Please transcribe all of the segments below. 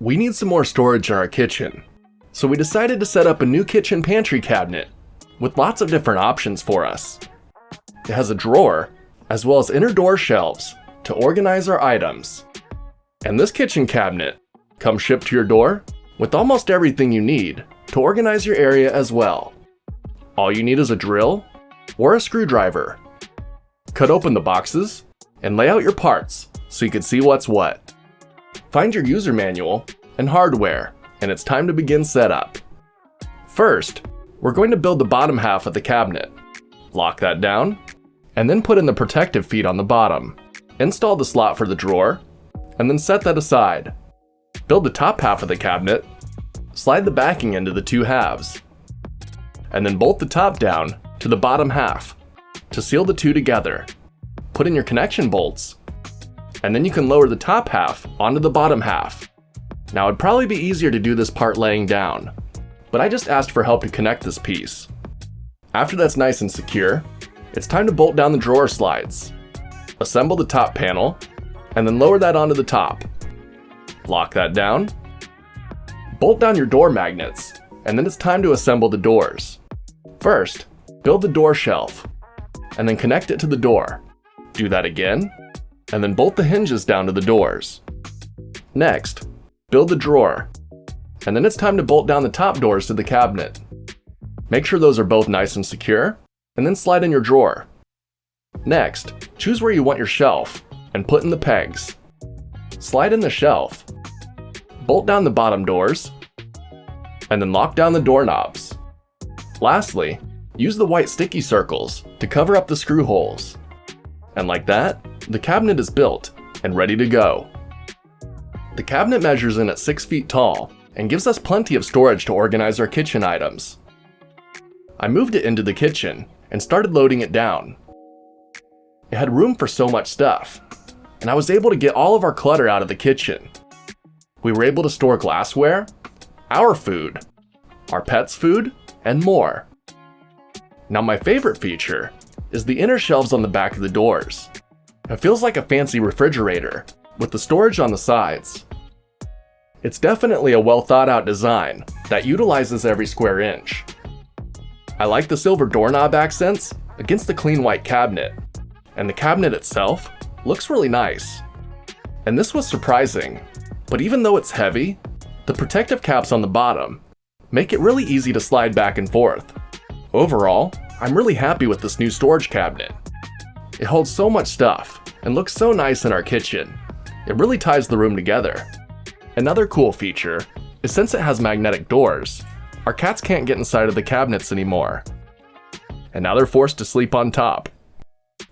We need some more storage in our kitchen, so we decided to set up a new kitchen pantry cabinet with lots of different options for us. It has a drawer, as well as inner door shelves to organize our items. And this kitchen cabinet comes shipped to your door with almost everything you need to organize your area as well. All you need is a drill or a screwdriver. Cut open the boxes and lay out your parts so you can see what's what. Find your user manual and hardware, and it's time to begin setup. First, we're going to build the bottom half of the cabinet. Lock that down, and then put in the protective feet on the bottom. Install the slot for the drawer, and then set that aside. Build the top half of the cabinet, slide the backing into the two halves, and then bolt the top down to the bottom half to seal the two together. Put in your connection bolts, and then you can lower the top half onto the bottom half. Now it'd probably be easier to do this part laying down, but I just asked for help to connect this piece. After that's nice and secure, it's time to bolt down the drawer slides. Assemble the top panel, and then lower that onto the top. Lock that down. Bolt down your door magnets, and then it's time to assemble the doors. First, build the door shelf, and then connect it to the door. Do that again, and then bolt the hinges down to the doors. Next, build the drawer, and then it's time to bolt down the top doors to the cabinet. Make sure those are both nice and secure, and then slide in your drawer. Next, choose where you want your shelf, and put in the pegs. Slide in the shelf. Bolt down the bottom doors, and then lock down the doorknobs. Lastly, use the white sticky circles to cover up the screw holes. And like that, the cabinet is built and ready to go. The cabinet measures in at 6 feet tall and gives us plenty of storage to organize our kitchen items. I moved it into the kitchen and started loading it down. It had room for so much stuff, and I was able to get all of our clutter out of the kitchen. We were able to store glassware, our food, our pets' food, and more. Now my favorite feature is the inner shelves on the back of the doors. It feels like a fancy refrigerator with the storage on the sides. It's definitely a well thought out design that utilizes every square inch. I like the silver doorknob accents against the clean white cabinet, and the cabinet itself looks really nice. And this was surprising, but even though it's heavy, the protective caps on the bottom make it really easy to slide back and forth. Overall, I'm really happy with this new storage cabinet. It holds so much stuff and looks so nice in our kitchen. It really ties the room together. Another cool feature is since it has magnetic doors, our cats can't get inside of the cabinets anymore. And now they're forced to sleep on top.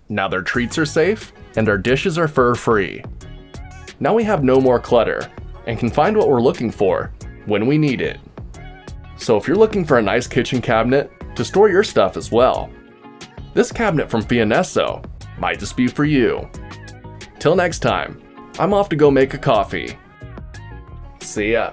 Now their treats are safe and our dishes are fur-free. Now we have no more clutter and can find what we're looking for when we need it. So if you're looking for a nice kitchen cabinet to store your stuff as well, this cabinet from SISESOL might just be for you. Till next time, I'm off to go make a coffee. See ya.